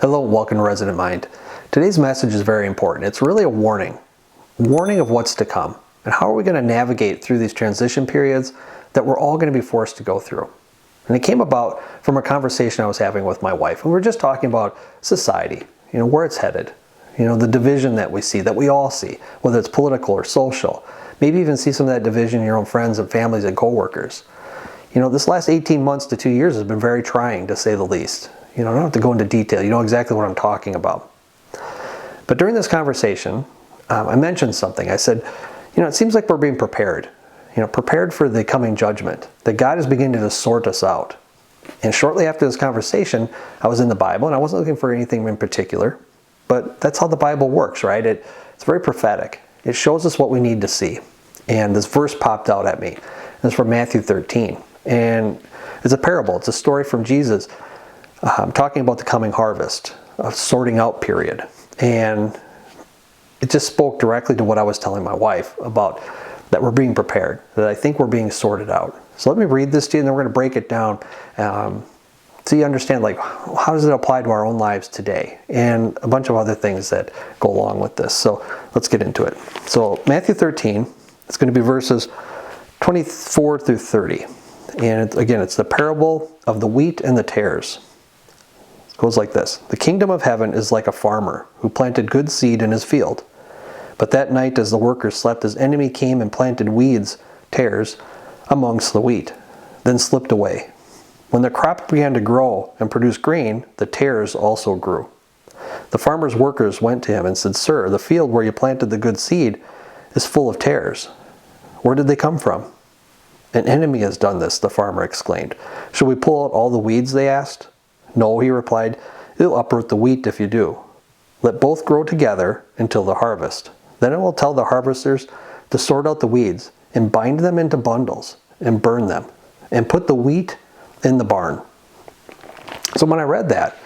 Hello, welcome to Resident Mind. Today's message is very important. It's really a warning of what's to come. And how are we going to navigate through these transition periods that we're all going to be forced to go through? And it came about from a conversation I was having with my wife. And we were just talking about society, where it's headed, the division that we see, that we all see, whether it's political or social. Maybe even see some of that division in your own friends and families and coworkers. This last 18 months to 2 years has been very trying, to say the least. I don't have to go into detail. You know exactly what I'm talking about. But during this conversation, I mentioned something. I said, it seems like we're being prepared. Prepared for the coming judgment. That God is beginning to sort us out. And shortly after this conversation, I was in the Bible, and I wasn't looking for anything in particular. But that's how the Bible works, right? It's very prophetic. It shows us what we need to see. And this verse popped out at me. It's from Matthew 13. And it's a parable. It's a story from Jesus. Talking about the coming harvest, a sorting out period. And it just spoke directly to what I was telling my wife about that we're being prepared, that I think we're being sorted out. So let me read this to you, and then we're going to break it down so you understand, how does it apply to our own lives today, and a bunch of other things that go along with this. So let's get into it. So Matthew 13, it's going to be verses 24 through 30. And again, it's the parable of the wheat and the tares. Goes like this. The kingdom of heaven is like a farmer who planted good seed in his field. But that night as the workers slept, his enemy came and planted weeds, tares, amongst the wheat, then slipped away. When the crop began to grow and produce grain, the tares also grew. The farmer's workers went to him and said, "Sir, the field where you planted the good seed is full of tares. Where did they come from?" "An enemy has done this," the farmer exclaimed. "Shall we pull out all the weeds?" they asked. "No," he replied, "it'll uproot the wheat if you do. Let both grow together until the harvest. Then it will tell the harvesters to sort out the weeds and bind them into bundles and burn them and put the wheat in the barn." So when I read that,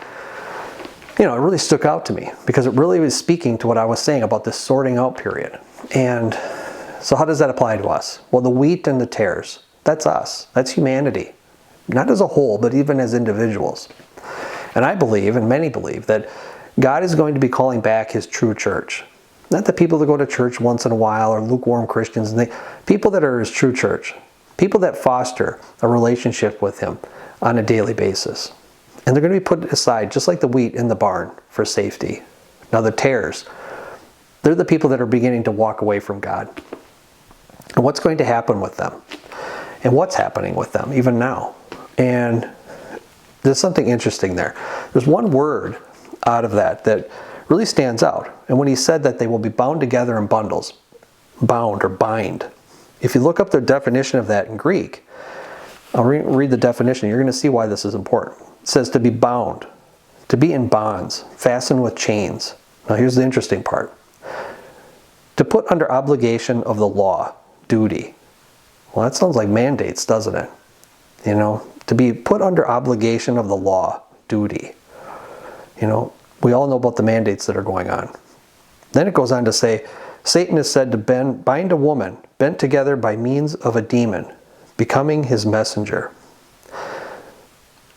it really stuck out to me because it really was speaking to what I was saying about this sorting out period. And so how does that apply to us? Well, the wheat and the tares, that's us. That's humanity. Not as a whole, but even as individuals. And I believe, and many believe, that God is going to be calling back His true church. Not the people that go to church once in a while or lukewarm Christians. People that are His true church. People that foster a relationship with Him on a daily basis. And they're going to be put aside, just like the wheat in the barn, for safety. Now the tares, they're the people that are beginning to walk away from God. And what's going to happen with them? And what's happening with them even now? And there's something interesting there. There's one word out of that really stands out. And when he said that they will be bound together in bundles, bound or bind. If you look up the definition of that in Greek, I'll read the definition. You're going to see why this is important. It says to be bound, to be in bonds, fastened with chains. Now here's the interesting part. To put under obligation of the law, duty. Well, that sounds like mandates, doesn't it? To be put under obligation of the law, duty. We all know about the mandates that are going on. Then it goes on to say, Satan is said to bind a woman bent together by means of a demon, becoming his messenger.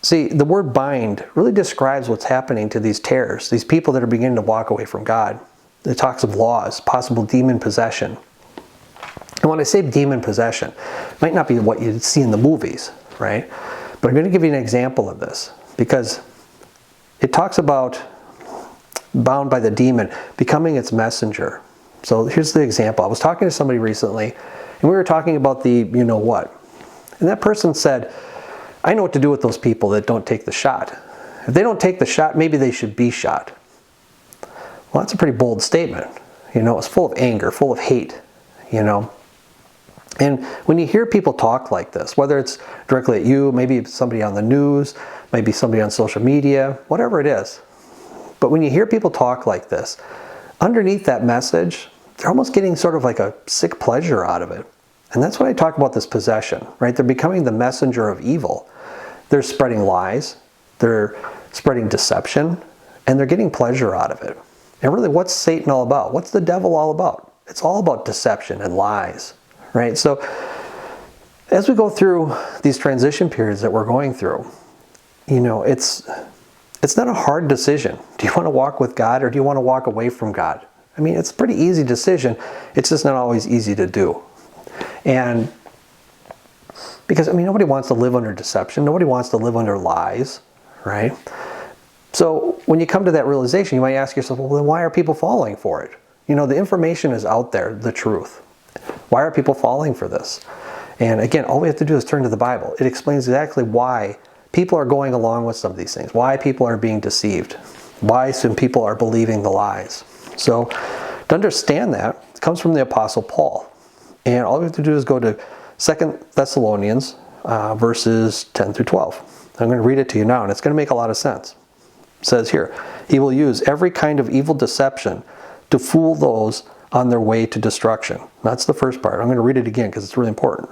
See, the word bind really describes what's happening to these tares, these people that are beginning to walk away from God. It talks of laws, possible demon possession. And when I say demon possession, it might not be what you see in the movies, right? But I'm going to give you an example of this because it talks about bound by the demon, becoming its messenger. So here's the example. I was talking to somebody recently, and we were talking about the you-know-what. And that person said, "I know what to do with those people that don't take the shot. If they don't take the shot, maybe they should be shot." Well, that's a pretty bold statement. It's full of anger, full of hate, And when you hear people talk like this, whether it's directly at you, maybe somebody on the news, maybe somebody on social media, whatever it is. But when you hear people talk like this, underneath that message, they're almost getting sort of like a sick pleasure out of it. And that's when I talk about this possession, right? They're becoming the messenger of evil. They're spreading lies, they're spreading deception, and they're getting pleasure out of it. And really, what's Satan all about? What's the devil all about? It's all about deception and lies. Right? So as we go through these transition periods that we're going through, it's It's not a hard decision. Do you want to walk with God or do you want to walk away from God? I mean, it's a pretty easy decision. It's just not always easy to do. And because, I mean, nobody wants to live under deception. Nobody wants to live under lies, right? So when you come to that realization, you might ask yourself, well, then why are people falling for it? You know, the information is out there, the truth. Why are people falling for this? And again, all we have to do is turn to the Bible. It explains exactly why people are going along with some of these things, why people are being deceived, why some people are believing the lies. So to understand that, it comes from the Apostle Paul. And all we have to do is go to 2 Thessalonians verses 10 through 12. I'm going to read it to you now, and it's going to make a lot of sense. It says here, he will use every kind of evil deception to fool those on their way to destruction. That's the first part. I'm going to read it again because it's really important.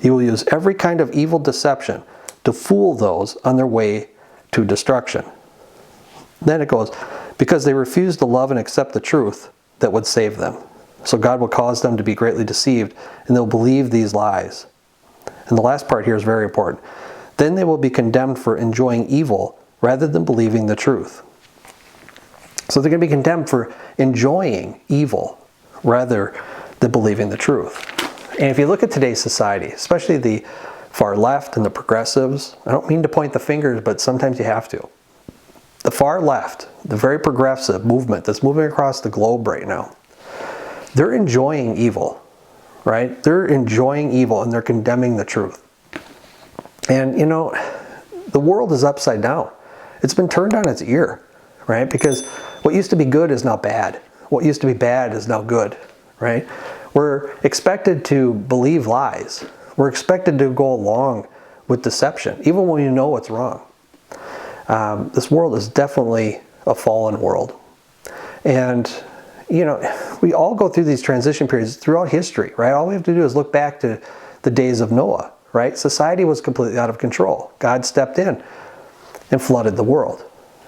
He will use every kind of evil deception to fool those on their way to destruction. Then it goes, because they refuse to love and accept the truth that would save them. So God will cause them to be greatly deceived, and they'll believe these lies. And the last part here is very important. Then they will be condemned for enjoying evil rather than believing the truth. So they're going to be condemned for enjoying evil rather than believing the truth. And if you look at today's society, especially the far left and the progressives, I don't mean to point the fingers, but sometimes you have to. The far left, the very progressive movement that's moving across the globe right now, they're enjoying evil, right? They're enjoying evil and they're condemning the truth. And you know, the world is upside down. It's been turned on its ear, right? Because what used to be good is now bad. What used to be bad is now good, right? We're expected to believe lies. We're expected to go along with deception, even when you know what's wrong. This world is definitely a fallen world. And, you know, we all go through these transition periods throughout history, right? All we have to do is look back to the days of Noah, right? Society was completely out of control. God stepped in and flooded the world.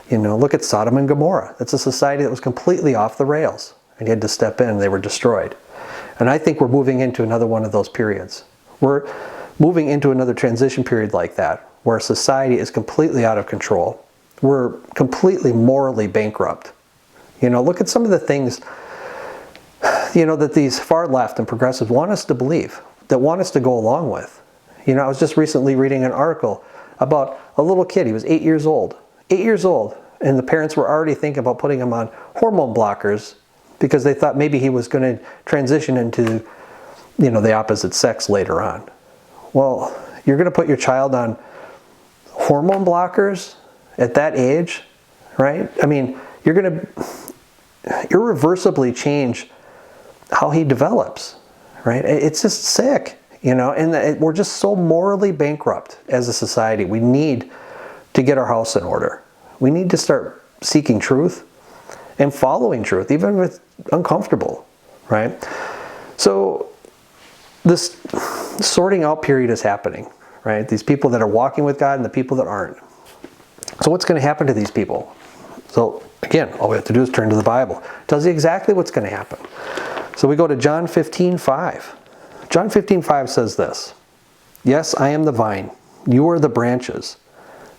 You know, look at Sodom and Gomorrah. That's a society that was completely off the rails. And he had to step in and they were destroyed. And I think we're moving into another one of those periods. We're moving into another transition period like that, where society is completely out of control. We're completely morally bankrupt. You know, look at some of the things, you know, that these far left and progressives want us to believe, that want us to go along with. You know, I was just recently reading an article about a little kid. He was 8 years old. 8 years old. And the parents were already thinking about putting him on hormone blockers because they thought maybe he was going to transition into, you know, the opposite sex later on. Well, you're going to put your child on hormone blockers at that age, right? I mean, you're going to irreversibly change how he develops, right? It's just sick, you know, and we're just so morally bankrupt as a society. We need to get our house in order. We need to start seeking truth and following truth, even if it's uncomfortable, right? So this sorting out period is happening, right? These people that are walking with God and the people that aren't. So what's going to happen to these people? So again, all we have to do is turn to the Bible. It tells you exactly what's going to happen. So we go to John 15:5. John 15:5 says this, "Yes, I am the vine, you are the branches.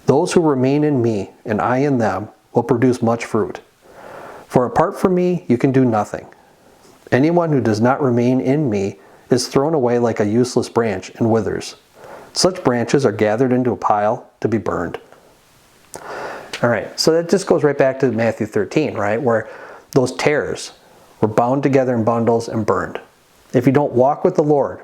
Those who remain in me and I in them will produce much fruit. For apart from me, you can do nothing. Anyone who does not remain in me is thrown away like a useless branch and withers. Such branches are gathered into a pile to be burned." All right, so that just goes right back to Matthew 13, right? Where those tares were bound together in bundles and burned. If you don't walk with the Lord,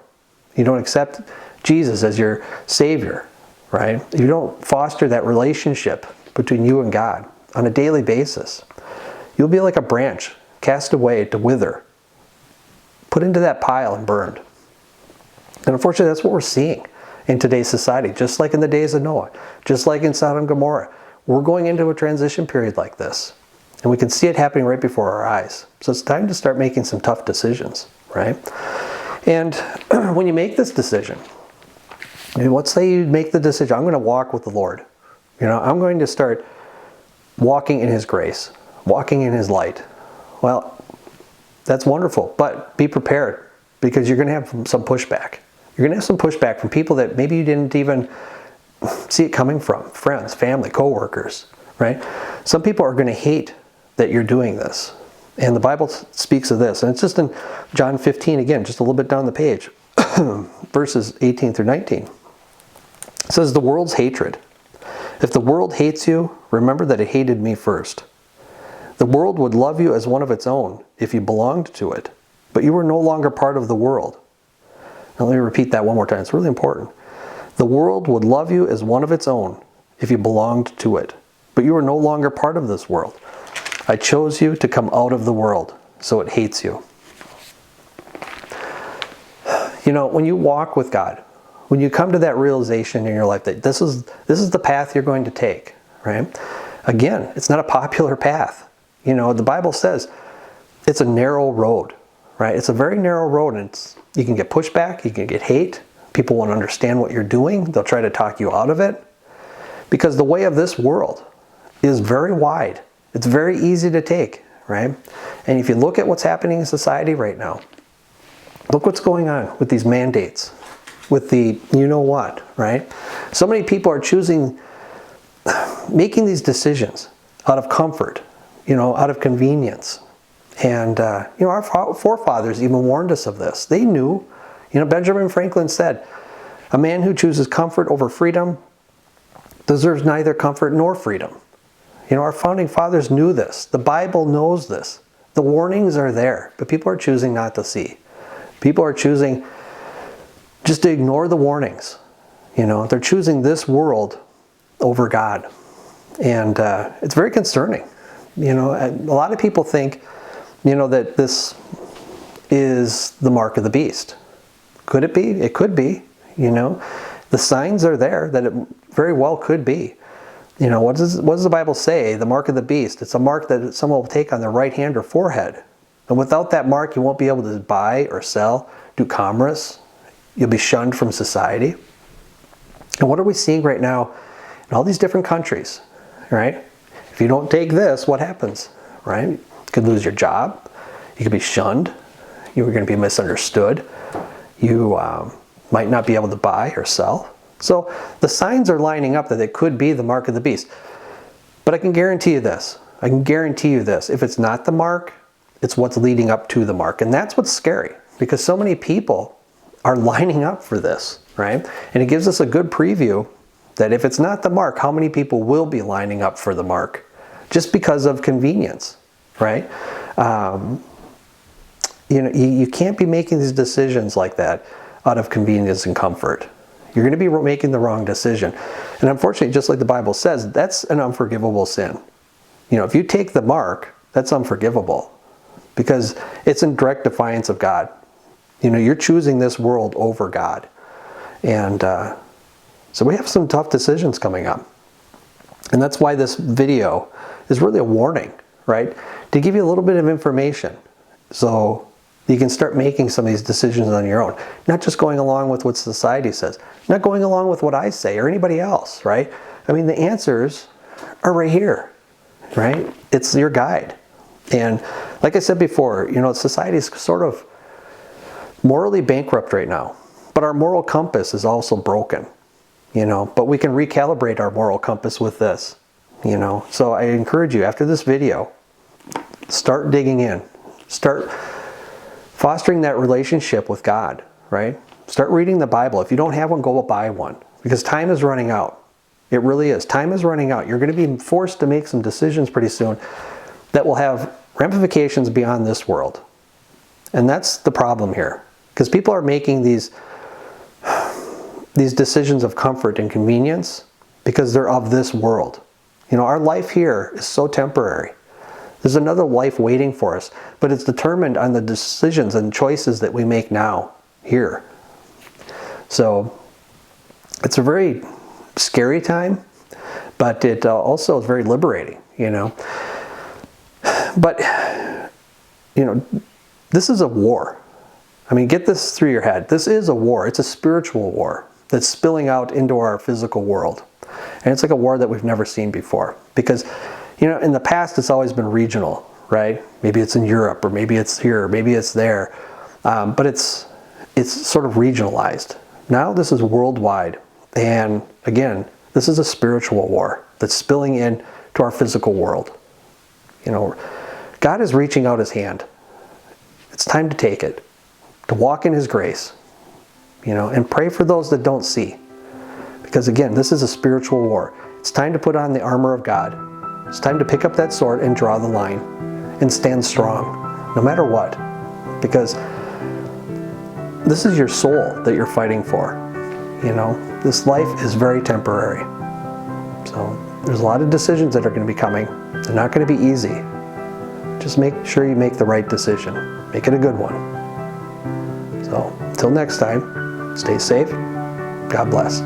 you don't accept Jesus as your Savior, right? If you don't foster that relationship between you and God on a daily basis, you'll be like a branch cast away to wither, put into that pile and burned. And unfortunately, that's what we're seeing in today's society, just like in the days of Noah, just like in Sodom and Gomorrah. We're going into a transition period like this, and we can see it happening right before our eyes. So it's time to start making some tough decisions, right? And when you make this decision, let's say you make the decision, I'm going to walk with the Lord. You know, I'm going to start walking in His grace, walking in His light. Well, that's wonderful, but be prepared because you're going to have some pushback. You're going to have some pushback from people that maybe you didn't even see it coming from. Friends, family, co-workers, right? Some people are going to hate that you're doing this. And the Bible speaks of this. And it's just in John 15, again, just a little bit down the page, verses 18 through 19. It says, the world's hatred. If the world hates you, remember that it hated me first. The world would love you as one of its own if you belonged to it, but you were no longer part of the world. Now let me repeat that one more time. It's really important. The world would love you as one of its own if you belonged to it, but you are no longer part of this world. I chose you to come out of the world, so it hates you. You know, when you walk with God, when you come to that realization in your life that this is the path you're going to take, right? Again, it's not a popular path. You know, the Bible says it's a narrow road, right? It's a very narrow road, and you can get pushback, you can get hate. People won't understand what you're doing. They'll try to talk you out of it. Because the way of this world is very wide. It's very easy to take, right? And if you look at what's happening in society right now, look what's going on with these mandates, with the you know what, right? So many people are making these decisions out of comfort, you know, out of convenience. And, you know, our forefathers even warned us of this. They knew, you know, Benjamin Franklin said, a man who chooses comfort over freedom deserves neither comfort nor freedom. You know, our founding fathers knew this. The Bible knows this. The warnings are there, but people are choosing not to see. People are choosing just to ignore the warnings. You know, they're choosing this world over God. And it's very concerning. You know, a lot of people think, you know, that this is the mark of the beast. Could it be? It could be. You know, the signs are there that it very well could be. You know, what does the Bible say? The mark of the beast. It's a mark that someone will take on their right hand or forehead. And without that mark, you won't be able to buy or sell, do commerce. You'll be shunned from society. And what are we seeing right now in all these different countries, right? If you don't take this, what happens, right? You could lose your job. You could be shunned. You're going to be misunderstood. You might not be able to buy or sell. So the signs are lining up that it could be the mark of the beast. But I can guarantee you this. I can guarantee you this. If it's not the mark, it's what's leading up to the mark. And that's what's scary, because so many people are lining up for this, right? And it gives us a good preview that if it's not the mark, how many people will be lining up for the mark just because of convenience, right? You know, you can't be making these decisions like that out of convenience and comfort. You're going to be making the wrong decision. And unfortunately, just like the Bible says, that's an unforgivable sin. You know, if you take the mark, that's unforgivable because it's in direct defiance of God. You know, you're choosing this world over God. And so we have some tough decisions coming up. And that's why this video is really a warning, right? To give you a little bit of information so you can start making some of these decisions on your own. Not just going along with what society says. Not going along with what I say or anybody else, right? I mean, the answers are right here, right? It's your guide. And like I said before, you know, society is sort of morally bankrupt right now. But our moral compass is also broken, you know. But we can recalibrate our moral compass with this, you know. So I encourage you, after this video, start digging in. Start fostering that relationship with God, right? Start reading the Bible. If you don't have one, go buy one. Because time is running out. It really is. Time is running out. You're going to be forced to make some decisions pretty soon that will have ramifications beyond this world. And that's the problem here. Because people are making these decisions of comfort and convenience because they're of this world. You know, our life here is so temporary. There's another life waiting for us, but it's determined on the decisions and choices that we make now, here. So it's a very scary time, but it also is very liberating, you know. But, you know, this is a war. I mean, get this through your head. This is a war. It's a spiritual war that's spilling out into our physical world. And it's like a war that we've never seen before. Because, you know, in the past, it's always been regional, right? Maybe it's in Europe, or maybe it's here, or maybe it's there. But it's sort of regionalized. Now this is worldwide. And again, this is a spiritual war that's spilling in to our physical world. You know, God is reaching out his hand. It's time to take it, to walk in his grace, you know, and pray for those that don't see. Because again, this is a spiritual war. It's time to put on the armor of God. It's time to pick up that sword and draw the line and stand strong, no matter what. Because this is your soul that you're fighting for. You know, this life is very temporary. So there's a lot of decisions that are going to be coming. They're not going to be easy. Just make sure you make the right decision. Make it a good one. So until next time, stay safe. God bless.